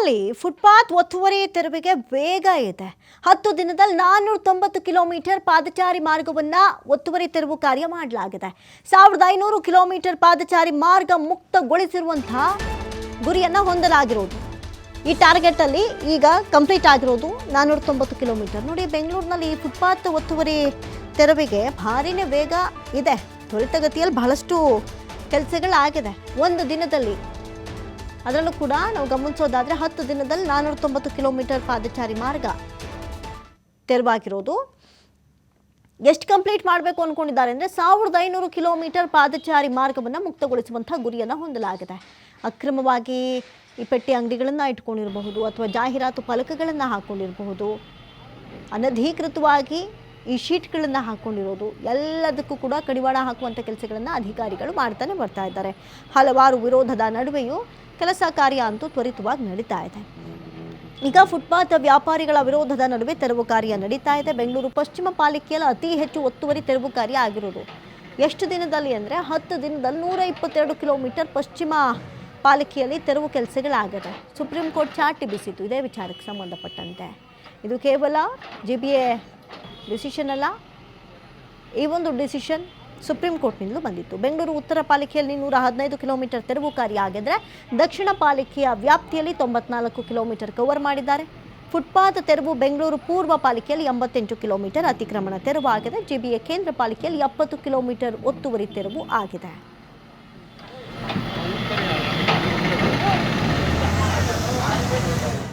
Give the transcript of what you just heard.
ಬೆಂಗಳೂರಿನಲ್ಲಿ ಫುಟ್ಪಾತ್ ಒತ್ತುವರಿ ತೆರವಿಗೆ ವೇಗ ಇದೆ. 10 ದಿನದಲ್ಲಿ 490 ಕಿಲೋಮೀಟರ್ ಪಾದಚಾರಿ ಮಾರ್ಗವನ್ನು ಒತ್ತುವರಿ ತೆರವು ಕಾರ್ಯ ಮಾಡಲಾಗಿದೆ. 1500 ಕಿಲೋಮೀಟರ್ ಪಾದಚಾರಿ ಮಾರ್ಗ ಮುಕ್ತಗೊಳಿಸಿರುವಂತಹ ಗುರಿಯನ್ನು ಹೊಂದಲಾಗಿರೋದು. ಈ ಟಾರ್ಗೆಟ್ ಅಲ್ಲಿ ಈಗ ಕಂಪ್ಲೀಟ್ ಆಗಿರೋದು 490 ಕಿಲೋಮೀಟರ್. ನೋಡಿ, ಬೆಂಗಳೂರಿನಲ್ಲಿ ಫುಟ್ಪಾತ್ ಒತ್ತುವರಿ ತೆರವಿಗೆ ಭಾರಿನೇ ವೇಗ ಇದೆ. ತ್ವರಿತಗತಿಯಲ್ಲಿ ಬಹಳಷ್ಟು ಕೆಲಸಗಳಾಗಿದೆ. ಒಂದು ದಿನದಲ್ಲಿ ಅದರಲ್ಲೂ ಕೂಡ ನಾವು ಗಮನಿಸೋದಾದರೆ 10 ದಿನದಲ್ಲಿ 490 ಕಿಲೋಮೀಟರ್ ಪಾದಚಾರಿ ಮಾರ್ಗ ತೆರವಾಗಿರೋದು. ಎಷ್ಟು ಕಂಪ್ಲೀಟ್ ಮಾಡಬೇಕು ಅಂದ್ಕೊಂಡಿದ್ದಾರೆ ಅಂದರೆ 1500 ಕಿಲೋಮೀಟರ್ ಪಾದಚಾರಿ ಮಾರ್ಗವನ್ನು ಮುಕ್ತಗೊಳಿಸುವಂಥ ಗುರಿಯನ್ನು ಹೊಂದಲಾಗಿದೆ. ಅಕ್ರಮವಾಗಿ ಈ ಪೆಟ್ಟಿ ಅಂಗಡಿಗಳನ್ನು ಇಟ್ಕೊಂಡಿರಬಹುದು ಅಥವಾ ಜಾಹೀರಾತು ಫಲಕಗಳನ್ನು ಹಾಕ್ಕೊಂಡಿರಬಹುದು, ಅನಧಿಕೃತವಾಗಿ ಈ ಶೀಟ್ಗಳನ್ನು ಹಾಕ್ಕೊಂಡಿರೋದು, ಎಲ್ಲದಕ್ಕೂ ಕೂಡ ಕಡಿವಾಣ ಹಾಕುವಂಥ ಕೆಲಸಗಳನ್ನು ಅಧಿಕಾರಿಗಳು ಮಾಡ್ತಾನೆ ಬರ್ತಾ ಇದ್ದಾರೆ. ಹಲವಾರು ವಿರೋಧದ ನಡುವೆಯೂ ಕೆಲಸ ಕಾರ್ಯ ಅಂತೂ ತ್ವರಿತವಾಗಿ ನಡೀತಾ ಇದೆ. ಈಗ ಫುಟ್ಪಾತ್ ವ್ಯಾಪಾರಿಗಳ ವಿರೋಧದ ನಡುವೆ ತೆರವು ಕಾರ್ಯ ನಡೀತಾ ಇದೆ. ಬೆಂಗಳೂರು ಪಶ್ಚಿಮ ಪಾಲಿಕೆಯಲ್ಲಿ ಅತಿ ಹೆಚ್ಚು ಒತ್ತುವರಿ ತೆರವು ಕಾರ್ಯ ಆಗಿರೋದು. ಎಷ್ಟು ದಿನದಲ್ಲಿ ಅಂದರೆ 10 ದಿನದಲ್ಲಿ 122 ಕಿಲೋಮೀಟರ್ ಪಶ್ಚಿಮ ಪಾಲಿಕೆಯಲ್ಲಿ ತೆರವು ಕೆಲಸಗಳಾಗಿದೆ. ಸುಪ್ರೀಂ ಕೋರ್ಟ್ ಚಾಟಿ ಬೀಸಿತು ಇದೇ ವಿಚಾರಕ್ಕೆ ಸಂಬಂಧಪಟ್ಟಂತೆ. ಇದು ಕೇವಲ GBA ಡಿಸಿಷನ್ ಅಲ್ಲ, ಈ ಒಂದು ಡಿಸಿಷನ್ ಸುಪ್ರೀಂ ಕೋರ್ಟ್ನಿಂದಲೂ ಬಂದಿತ್ತು. ಬೆಂಗಳೂರು ಉತ್ತರ ಪಾಲಿಕೆಯಲ್ಲಿ 115 ಕಿಲೋಮೀಟರ್ ತೆರವು ಕಾರ್ಯ ಆಗಿದ್ರೆ ದಕ್ಷಿಣ ಪಾಲಿಕೆಯ ವ್ಯಾಪ್ತಿಯಲ್ಲಿ 94 ಕಿಲೋಮೀಟರ್ ಕವರ್ ಮಾಡಿದ್ದಾರೆ. ಫುಟ್ಪಾತ್ ತೆರವು ಬೆಂಗಳೂರು ಪೂರ್ವ ಪಾಲಿಕೆಯಲ್ಲಿ 88 ಕಿಲೋಮೀಟರ್ ಅತಿಕ್ರಮಣ ತೆರವು ಆಗಿದೆ. GBA ಕೇಂದ್ರ ಪಾಲಿಕೆಯಲ್ಲಿ 70 ಕಿಲೋಮೀಟರ್ ಒತ್ತುವರಿ ತೆರವು ಆಗಿದೆ.